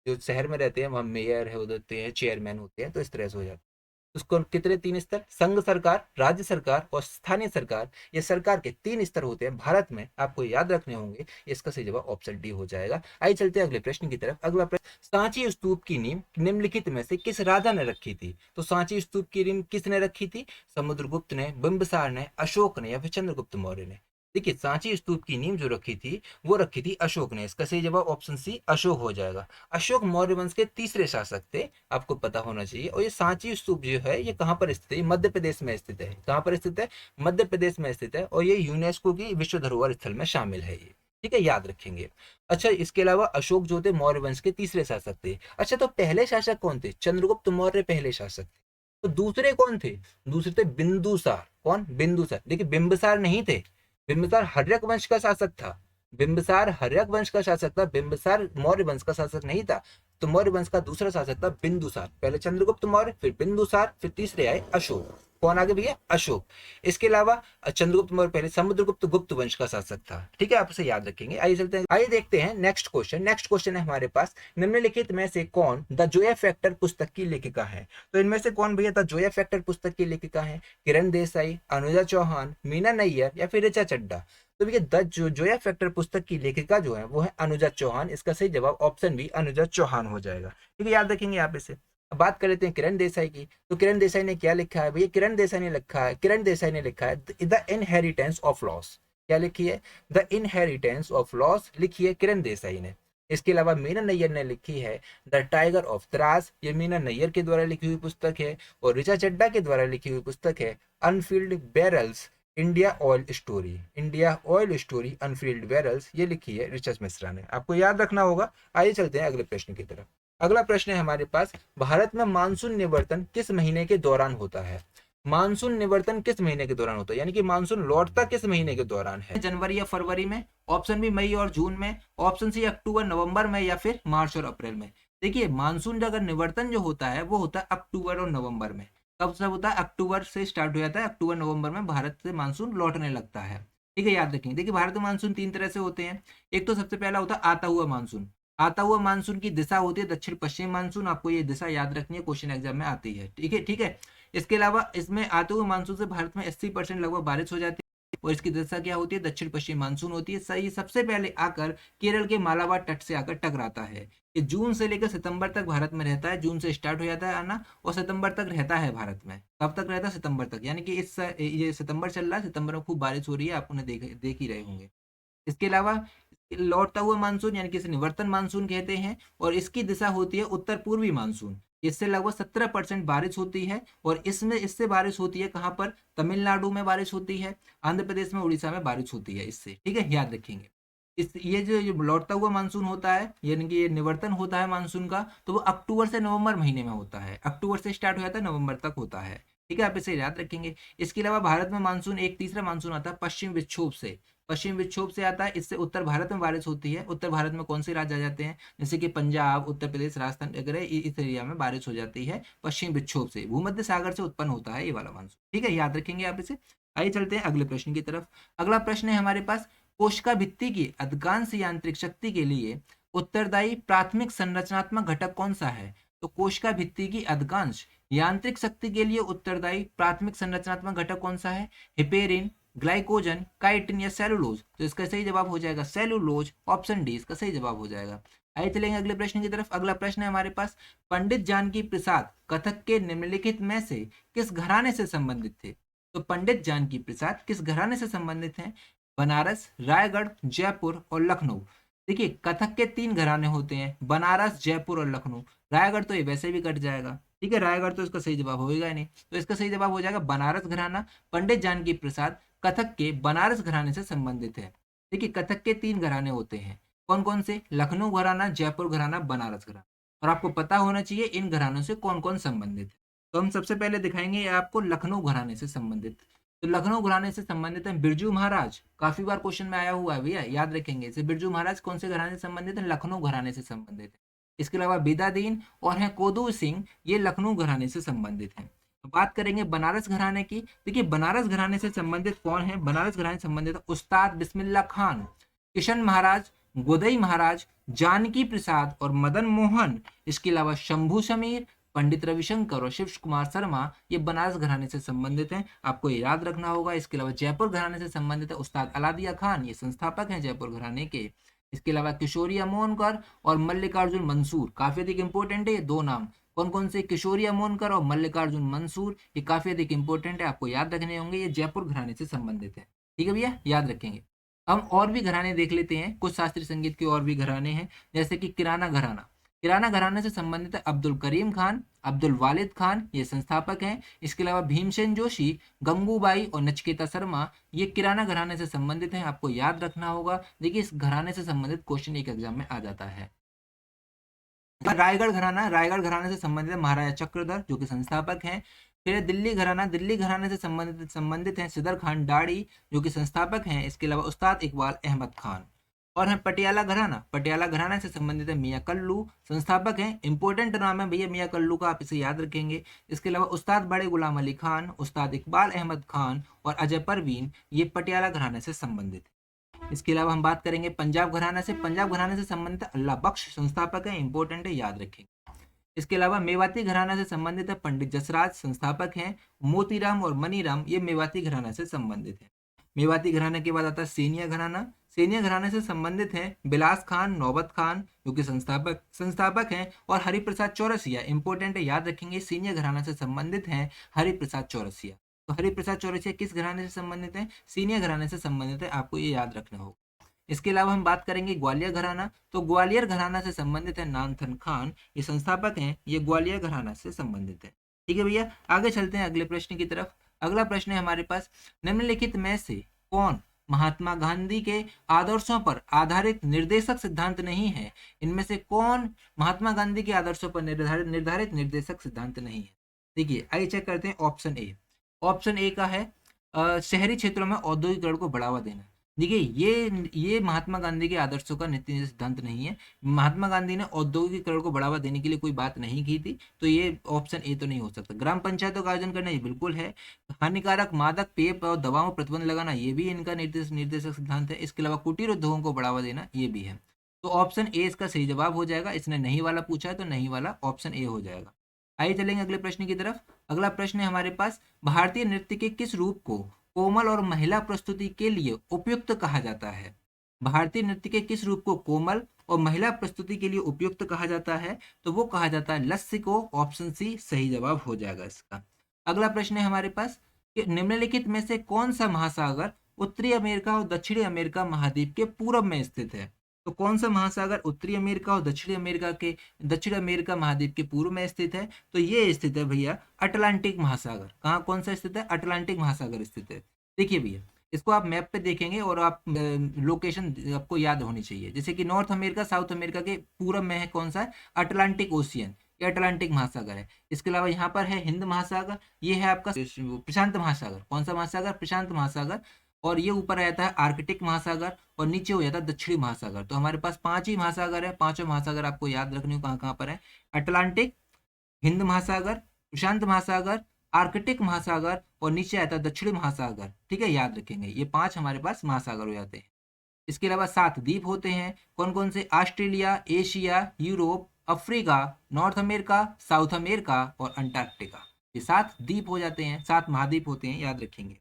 जो शहर में रहते हैं वहाँ मेयर है होते हैं, चेयरमैन होते हैं। तो इस तरह से हो जाता है। उसको कितने 3 स्तर? संघ सरकार, राज्य सरकार और स्थानीय सरकार। ये सरकार के 3 स्तर होते हैं भारत में, आपको याद रखने होंगे। इसका सही जवाब ऑप्शन डी हो जाएगा। आइए चलते हैं अगले प्रश्न की तरफ। अगला प्रश्न, सांची स्तूप की नींव निम्नलिखित में से किस राजा ने रखी थी? तो सांची स्तूप की नींव किसने रखी थी? समुद्रगुप्त ने, बिंबिसार ने, अशोक ने या फिर चंद्रगुप्त मौर्य ने? देखिए, सांची स्तूप की नींव जो रखी थी वो रखी थी अशोक ने। इसका सही जवाब ऑप्शन सी, अशोक हो जाएगा। अशोक मौर्य वंश के तीसरे शासक थे, आपको पता होना चाहिए। और ये सांची स्तूप जो है ये कहाँ पर स्थित है? मध्य प्रदेश में स्थित है। कहाँ पर स्थित है? मध्य प्रदेश में स्थित है। और ये यूनेस्को की विश्व धरोहर स्थल में शामिल है ये। ठीक है, याद रखेंगे। अच्छा, इसके अलावा अशोक जो थे मौर्य वंश के तीसरे शासक थे। अच्छा, तो पहले शासक कौन थे? चंद्रगुप्त मौर्य पहले शासक थे। तो दूसरे कौन थे? दूसरे थे बिंदुसार। कौन? बिंदुसार। देखिए, बिंबिसार नहीं थे। बिंबिसार हर्यक वंश का शासक था। बिंबिसार हर्यक वंश का शासक था, बिंबिसार मौर्य वंश का शासक नहीं था। तो मौर्य वंश का दूसरा शासक था बिंदुसार। पहले चंद्रगुप्त मौर्य, फिर बिंदुसार, फिर तीसरे आए अशोक। कौन आगे भैया? अशोक। इसके अलावा चंद्रगुप्त मौर्य पहले समुद्रगुप्त गुप्त वंश का शासक था। ठीक है, आप इसे याद रखेंगे। आइए चलते हैं, आइए देखते हैं नेक्स्ट क्वेश्चन। नेक्स्ट क्वेश्चन है हमारे पास, निम्नलिखित में से कौन द जोया फैक्टर पुस्तक की लेखिका है? तो इनमें से कौन भैया द जोया फैक्टर पुस्तक की लेखिका है? किरण देसाई, अनुजा चौहान, मीना नैयर या फिर ऋचा चड्ढा? तो भैया द जोया फैक्टर पुस्तक की लेखिका जो है वो है अनुजा चौहान। इसका सही जवाब ऑप्शन बी, अनुजा चौहान हो जाएगा। ठीक है, याद रखेंगे आप इसे। अब बात कर लेते हैं किरण देसाई की। तो किरण देसाई ने क्या लिखा है भैया? किरण देसाई ने लिखा है द इनहेरिटेंस ऑफ लॉस। क्या लिखी है? द इनहेरिटेंस ऑफ लॉस लिखी है किरण देसाई ने। इसके अलावा मीना नैयर ने लिखी है द टाइगर ऑफ द्रास। ये मीना नैयर के द्वारा लिखी हुई पुस्तक है। और ऋचा चड्ढा के द्वारा लिखी हुई पुस्तक है unfilled barrels, India oil story unfilled barrels. ये लिखी है ऋचा मिश्रा ने, आपको याद रखना होगा। आइए चलते हैं अगले प्रश्न की तरफ। अगला प्रश्न है हमारे पास, भारत में मानसून निवर्तन किस महीने के दौरान होता है? मानसून निवर्तन किस महीने के दौरान होता है, यानी कि मानसून लौटता किस महीने के दौरान है? जनवरी या फरवरी में, ऑप्शन बी मई और जून में, ऑप्शन सी अक्टूबर नवंबर में या फिर मार्च और अप्रैल में? देखिए, मानसून अगर निवर्तन जो होता है वो होता है अक्टूबर और नवंबर में। कब से होता है? अक्टूबर से स्टार्ट हो जाता है, अक्टूबर नवंबर में भारत से मानसून लौटने लगता है। ठीक है, याद रखेंगे। देखिए, भारत में मानसून 3 तरह से होते हैं। एक तो सबसे पहला होता है आता हुआ मानसून। आता हुआ मानसून की दिशा होती है दक्षिण पश्चिम मानसून। आपको ये दिशा याद रखनी है, क्वेश्चन एग्जाम में आती है। ठीक है, ठीक है। इसके अलावा इसमें आते हुए मानसून से भारत में 80% लगभग बारिश हो जाती है। और इसकी दिशा क्या होती है? दक्षिण पश्चिम मानसून होती है। सही, सबसे पहले आकर केरल के मालाबार तट से आकर टकराता है। ये जून से लेकर सितंबर तक भारत में रहता है। जून से स्टार्ट हो जाता है आना और सितंबर तक रहता है भारत में। कब तक रहता है? सितंबर तक। यानी कि ये सितंबर चल रहा है, सितंबर में खूब बारिश हो रही है, आप उन्हें देख ही रहे होंगे। इसके अलावा लौटता हुआ मानसून यानी कि इसे निवर्तन मानसून कहते हैं। और इसकी दिशा होती है उत्तर पूर्वी मानसून। इससे लगभग 17% बारिश होती है। और इससे बारिश होती है कहाँ पर? तमिलनाडु में बारिश होती है, आंध्र प्रदेश में, उड़ीसा में बारिश होती है इससे। ठीक है, याद रखेंगे। इस ये जो लौटता हुआ मानसून होता है यानी कि ये निवर्तन होता है मानसून का, तो वो अक्टूबर से नवंबर महीने में होता है। अक्टूबर से स्टार्ट हो जाता है, नवंबर तक होता है। ठीक है, आप इसे याद रखेंगे। इसके अलावा भारत में मानसून, एक तीसरा मानसून आता है पश्चिम विक्षोभ से। पश्चिम विक्षोभ से आता है, इससे उत्तर भारत में बारिश होती है। उत्तर भारत में कौन से राज्य आ जाते हैं? जैसे कि पंजाब, उत्तर प्रदेश, राजस्थान वगैरह, इस एरिया में बारिश हो जाती है पश्चिम विक्षोभ से। भूमध्य सागर से उत्पन्न होता है ये वाला मानसून। ठीक है, याद रखेंगे आप इसे। आइए चलते हैं अगले प्रश्न की तरफ। अगला प्रश्न है हमारे पास, कोशिका भित्ति की अधिकांश यांत्रिक शक्ति के लिए उत्तरदायी प्राथमिक संरचनात्मक घटक कौन सा है? तो कोशिका भित्ति की अधिकांश यांत्रिक शक्ति के लिए उत्तरदायी प्राथमिक संरचनात्मक घटक कौन सा है? हिपेरिन, ग्लाइकोजन, काइटिन या सेलुलोज? तो इसका सही जवाब हो जाएगा सेलुलोज। ऑप्शन डी इसका सही जवाब हो जाएगा। आइए चलेंगे अगले प्रश्न की तरफ। अगला प्रश्न है हमारे पास, पंडित जानकी प्रसाद कथक के निम्नलिखित में से किस घराने से संबंधित थे? तो पंडित जानकी प्रसाद किस घराने से संबंधित हैं? बनारस, रायगढ़, जयपुर और लखनऊ? देखिए, कथक के 3 घराने होते हैं, बनारस, जयपुर और लखनऊ। रायगढ़ तो ये वैसे भी कट जाएगा, ठीक है, रायगढ़ तो इसका सही जवाब होगा ही नहीं, तो इसका सही जवाब हो जाएगा बनारस घराना। पंडित जानकी प्रसाद कथक के बनारस घराने से संबंधित है। देखिए कथक के 3 घराने होते हैं, कौन कौन से? लखनऊ घराना, जयपुर घराना, बनारस घराना। और आपको पता होना चाहिए इन घरानों से कौन कौन संबंधित है। तो हम सबसे पहले दिखाएंगे आपको लखनऊ घराने से संबंधित। तो लखनऊ घराने से संबंधित है बिरजू महाराज, काफी बार क्वेश्चन में आया हुआ है भैया, याद रखेंगे इसे। बिरजू महाराज कौन से घराने से संबंधित है? लखनऊ घराने से संबंधित है। इसके अलावा बेदादीन और हैं कोदू सिंह, ये लखनऊ घराने से संबंधित हैं। तो बात करेंगे बनारस घराने की। देखिए बनारस घराने से संबंधित कौन है? बनारस घराने से संबंधित है उस्ताद बिस्मिल्लाह खान, किशन महाराज, गोदई महाराज, जानकी प्रसाद और मदन मोहन। इसके अलावा शंभू समीर, पंडित रविशंकर और शिव कुमार शर्मा, ये बनारस घराने से संबंधित हैं, आपको ये याद रखना होगा। इसके अलावा जयपुर घराने से संबंधित है उस्ताद अलादिया खान, ये संस्थापक हैं जयपुर घराने के। इसके अलावा किशोरी अमोनकर और मल्लिकार्जुन मंसूर, काफी अधिक इंपॉर्टेंट है ये दो नाम। कौन कौन से? किशोरी अमोनकर और मल्लिकार्जुन मंसूर, ये काफी अधिक इंपॉर्टेंट है, आपको याद रखने होंगे, ये जयपुर घराने से संबंधित है। ठीक है भैया, याद रखेंगे। हम और भी घराने देख लेते हैं, कुछ शास्त्रीय संगीत के और भी घराने हैं, जैसे कि किराना घराना। किराना घराने से संबंधित है अब्दुल करीम खान, अब्दुल वालिद खान, ये संस्थापक हैं। इसके अलावा भीमसेन जोशी, गंगूबाई और नचिकेता शर्मा, ये किराना घराने से संबंधित हैं, आपको याद रखना होगा। देखिए इस घराने से संबंधित क्वेश्चन एक एग्जाम में आ जाता है। रायगढ़ घराना, रायगढ़ घराने से संबंधित है महाराजा चक्रधर, जो कि संस्थापक हैं। फिर दिल्ली घराना, दिल्ली घराने से संबंधित हैं सिदर खान डाड़ी, जो कि संस्थापक हैं। इसके अलावा उस्ताद इकबाल अहमद खान। और है पटियाला घराना, पटियाला घराना से संबंधित है मियाँ कल्लू, संस्थापक हैं। इंपॉर्टेंट नाम है भैया मियाँ कल्लू का, आप इसे याद रखेंगे। इसके अलावा उस्ताद बड़े गुलाम अली खान, उस्ताद इकबाल अहमद खान और अजय परवीन, ये पटियाला घराने से संबंधित है। इसके अलावा हम बात करेंगे पंजाब घराना से। पंजाब घराने से संबंधित अल्लाह बख्श, संस्थापक है, इंपॉर्टेंट है, याद रखेंगे। इसके अलावा मेवाती घराना से संबंधित है पंडित जसराज, संस्थापक हैं। मोतीराम और मनीराम, ये मेवाती घराना से संबंधित है। मेवाती घराने के बाद आता है सेनिया घराना। सेनिया घराने से संबंधित हैं बिलास खान, नौबत खान, जो कि संस्थापक हैं। और हरिप्रसाद चौरसिया, इंपॉर्टेंट है, याद रखेंगे, सेनिया घराना से संबंधित हैं हरिप्रसाद चौरसिया। तो हरिप्रसाद चौरसिया किस घराने से संबंधित है? सीनियर घराने से संबंधित है, आपको ये याद रखना होगा। इसके अलावा हम बात करेंगे ग्वालियर घराना। तो ग्वालियर घराना से संबंधित है नानथन खान, ये संस्थापक हैं, ये ग्वालियर घराना से संबंधित है। ठीक है भैया, आगे चलते हैं अगले प्रश्न की तरफ। अगला प्रश्न है हमारे पास, निम्नलिखित में से कौन महात्मा गांधी के आदर्शों पर आधारित निर्देशक सिद्धांत नहीं है? इनमें से कौन महात्मा गांधी के आदर्शों पर निर्धारित निर्देशक सिद्धांत नहीं है? देखिए आइए चेक करते हैं। ऑप्शन ए, ऑप्शन ए का है शहरी क्षेत्रों में औद्योगिकरण को बढ़ावा देना। देखिए ये महात्मा गांधी के आदर्शों का नीति सिद्धांत नहीं है। महात्मा गांधी ने औद्योगिकरण को बढ़ावा देने के लिए कोई बात नहीं की थी, तो ये ऑप्शन ए तो नहीं हो सकता। ग्राम पंचायतों का आयोजन करना, ये बिल्कुल है। हानिकारक मादक पेय और दवाओं पर प्रतिबंध लगाना, ये भी इनका निर्देशक सिद्धांत है। इसके अलावा कुटीर उद्योगों को बढ़ावा देना, ये भी है। तो ऑप्शन ए इसका सही जवाब हो जाएगा। इसने नहीं वाला पूछा है तो नहीं वाला ऑप्शन ए हो जाएगा। आइए चलेंगे अगले प्रश्न की तरफ। अगला प्रश्न है हमारे पास, भारतीय नृत्य के किस रूप को कोमल और महिला प्रस्तुति के लिए उपयुक्त कहा जाता है? भारतीय नृत्य के किस रूप को कोमल और महिला प्रस्तुति के लिए उपयुक्त कहा जाता है? तो वो कहा जाता है लस्य को। ऑप्शन सी सही जवाब हो जाएगा इसका। अगला प्रश्न है हमारे पास कि निम्नलिखित में से कौन सा महासागर उत्तरी अमेरिका और दक्षिणी अमेरिका महाद्वीप के पूर्व में स्थित है? तो कौन सा महासागर उत्तरी अमेरिका और दक्षिण अमेरिका महाद्वीप के पूर्व में स्थित है? तो ये स्थित है भैया अटलांटिक महासागर। कहाँ कौन सा स्थित है? अटलांटिक महासागर स्थित है। देखिए भैया इसको आप मैप पे देखेंगे और आप लोकेशन आपको याद होनी चाहिए। जैसे कि नॉर्थ अमेरिका साउथ अमेरिका के पूर्व में है कौन सा है? अटलांटिक ओशियन, ये अटलांटिक महासागर है। इसके अलावा यहाँ पर है हिंद महासागर, ये है आपका प्रशांत महासागर। कौन सा महासागर? प्रशांत महासागर। और ये ऊपर रहता है आर्कटिक महासागर और नीचे हो जाता है दक्षिणी महासागर। तो हमारे पास 5 ही महासागर है। पांचों महासागर आपको याद रखने को कहाँ कहाँ पर है? अटलांटिक, हिंद महासागर, प्रशांत महासागर, आर्कटिक महासागर और नीचे आता है दक्षिणी महासागर। ठीक है, याद रखेंगे ये 5 हमारे पास महासागर हो जाते हैं। इसके अलावा 7 द्वीप होते हैं। कौन कौन से? Australia, Asia, Europe, Africa, north America, south America और अंटार्कटिका। ये 7 द्वीप हो जाते हैं, 7 महाद्वीप होते हैं, याद रखेंगे।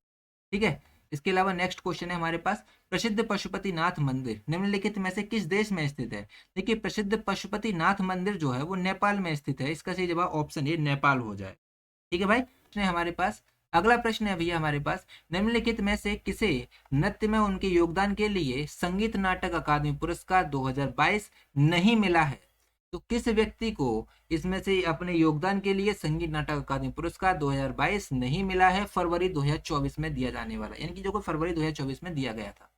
ठीक है, इसके अलावा नेक्स्ट क्वेश्चन है हमारे पास, प्रसिद्ध पशुपतिनाथ मंदिर निम्नलिखित में से किस देश में स्थित है? देखिए प्रसिद्ध पशुपतिनाथ मंदिर जो है वो नेपाल में स्थित है। इसका सही जवाब ऑप्शन ए नेपाल हो जाए। ठीक है भाई, प्रश्न है हमारे पास। अगला प्रश्न है भैया हमारे पास, निम्नलिखित में से किसे नृत्य में उनके योगदान के लिए संगीत नाटक अकादमी पुरस्कार 2022 नहीं मिला है? तो किस व्यक्ति को इसमें से अपने योगदान के लिए संगीत नाटक अकादमी पुरस्कार 2022 नहीं मिला है, फरवरी 2024 में दिया जाने वाला, यानी कि जो को फरवरी 2024 में दिया गया था।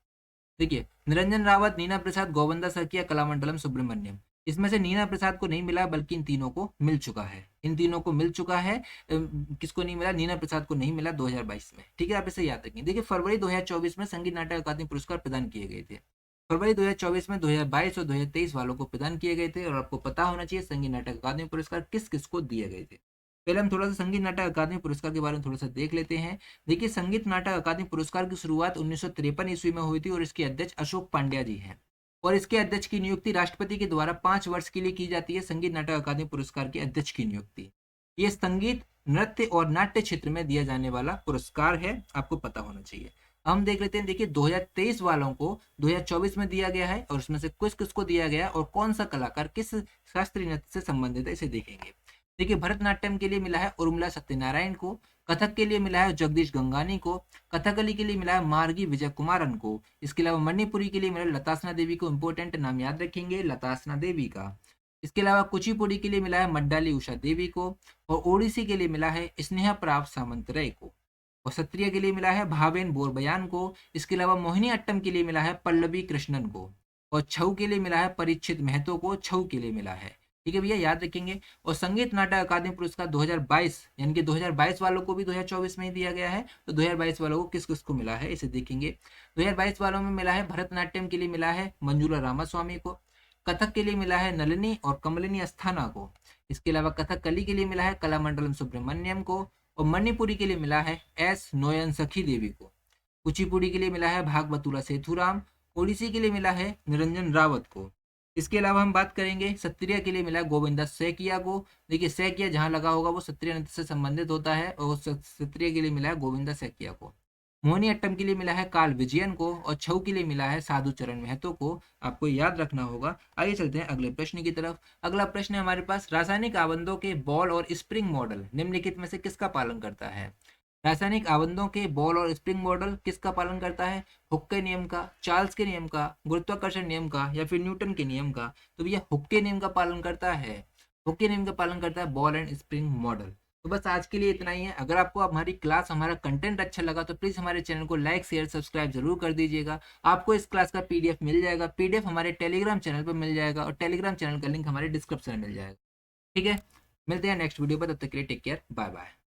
देखिए, निरंजन रावत, नीना प्रसाद, गोविंदा सकिया, कलामंडलम सुब्रमण्यम। इसमें से नीना प्रसाद को नहीं मिला, बल्कि इन तीनों को मिल चुका है, इन तीनों को मिल चुका है। किसको नहीं मिला? नीना प्रसाद को नहीं मिला 2022 में। ठीक है, आप इसे याद रखें। देखिए, फरवरी 2024 में संगीत नाटक अकादमी पुरस्कार प्रदान किए गए थे। फरवरी 2024 में 2022 और 2023 वालों को प्रदान किए गए थे, और आपको पता होना चाहिए संगीत नाटक अकादमी पुरस्कार किस किस को दिए गए थे। पहले हम थोड़ा सा संगीत नाटक अकादमी पुरस्कार के बारे में थोड़ा सा देख लेते हैं। देखिए, संगीत नाटक अकादमी पुरस्कार की शुरुआत 1953 ईस्वी में हुई थी, और इसके अध्यक्ष अशोक पांड्या जी हैं। और इसके अध्यक्ष की नियुक्ति राष्ट्रपति के द्वारा 5 वर्ष के लिए की जाती है। संगीत नाटक अकादमी पुरस्कार के अध्यक्ष की नियुक्ति, ये संगीत, नृत्य और नाट्य क्षेत्र में दिया जाने वाला पुरस्कार है, आपको पता होना चाहिए। हम देख लेते हैं। देखिए, 2023 वालों को 2024 में दिया गया है, और उसमें से किस किस को दिया गया और कौन सा कलाकार किस शास्त्रीय नृत्य से संबंधित है, इसे देखेंगे। देखिए, भरतनाट्यम के लिए मिला है उर्मिला सत्यनारायण को, कथक के लिए मिला है जगदीश गंगानी को, कथकली के लिए मिला है मार्गी विजय कुमारन को, इसके अलावा मणिपुरी के लिए मिला है लतासना देवी को। इंपॉर्टेंट नाम याद रखेंगे, लतासना देवी का। इसके अलावा कुचिपुड़ी के लिए मिला है मड्डाली उषा देवी को, और ओडिसी के लिए मिला है स्नेहा प्राप सामंतराय को, और सत्रिय के लिए मिला है भावेन बोरबयान को। इसके अलावा मोहिनी अट्टम के लिए मिला है पल्लवी कृष्णन को, और छऊ के लिए मिला है परीक्षित महतो को, छऊ के लिए मिला है। ठीक है भैया, याद रखेंगे। और संगीत नाटक अकादमी पुरस्कार 2022, यानी कि 2022 वालों को भी 2024 में ही दिया गया है, तो 2022 वालों को किस किस को मिला है, इसे देखेंगे। 2022 वालों में मिला है भरतनाट्यम के लिए मिला है मंजुला रामास्वामी को, कथक के लिए मिला है नलिनी और कमलिनी अस्थाना को। इसके अलावा कथकली के लिए मिला है कलामंडलम सुब्रमण्यम को, और मणिपुरी के लिए मिला है एस नोयन सखी देवी को। कुचिपुड़ी के लिए मिला है भागवतुला सेथुराम, ओडिसी के लिए मिला है निरंजन रावत को। इसके अलावा हम बात करेंगे सत्रिया के लिए मिला है गोविंदा सैकिया को। देखिए, सैकिया जहां लगा होगा वो सत्रिय नृत्य से संबंधित होता है, और सत्रिय के लिए मिला है गोविंदा सैकिया को। मोहिनी अट्टम के लिए मिला है काल विजयन को, और छऊ के लिए मिला है साधु चरण महतो को। आपको याद रखना होगा। आइए चलते हैं अगले प्रश्न की तरफ। अगला प्रश्न है हमारे पास, रासायनिक आबंधों के बॉल और स्प्रिंग मॉडल निम्नलिखित में से किसका पालन करता है? रासायनिक आबंधों के बॉल और स्प्रिंग मॉडल किसका पालन करता है? हुक के नियम का, चार्ल्स के नियम का, गुरुत्वाकर्षण नियम का, या फिर न्यूटन के नियम का? तो भैया हुक के नियम का पालन करता है। हुक के नियम का पालन करता है बॉल एंड स्प्रिंग मॉडल। तो बस आज के लिए इतना ही है। अगर आपको हमारी क्लास, हमारा कंटेंट अच्छा लगा तो प्लीज हमारे चैनल को लाइक, शेयर, सब्सक्राइब जरूर कर दीजिएगा। आपको इस क्लास का पीडीएफ मिल जाएगा। पीडीएफ हमारे टेलीग्राम चैनल पर मिल जाएगा, और टेलीग्राम चैनल का लिंक हमारे डिस्क्रिप्शन में मिल जाएगा। ठीक है, मिलते हैं नेक्स्ट वीडियो पर। तब तक के लिए टेक केयर, बाय बाय।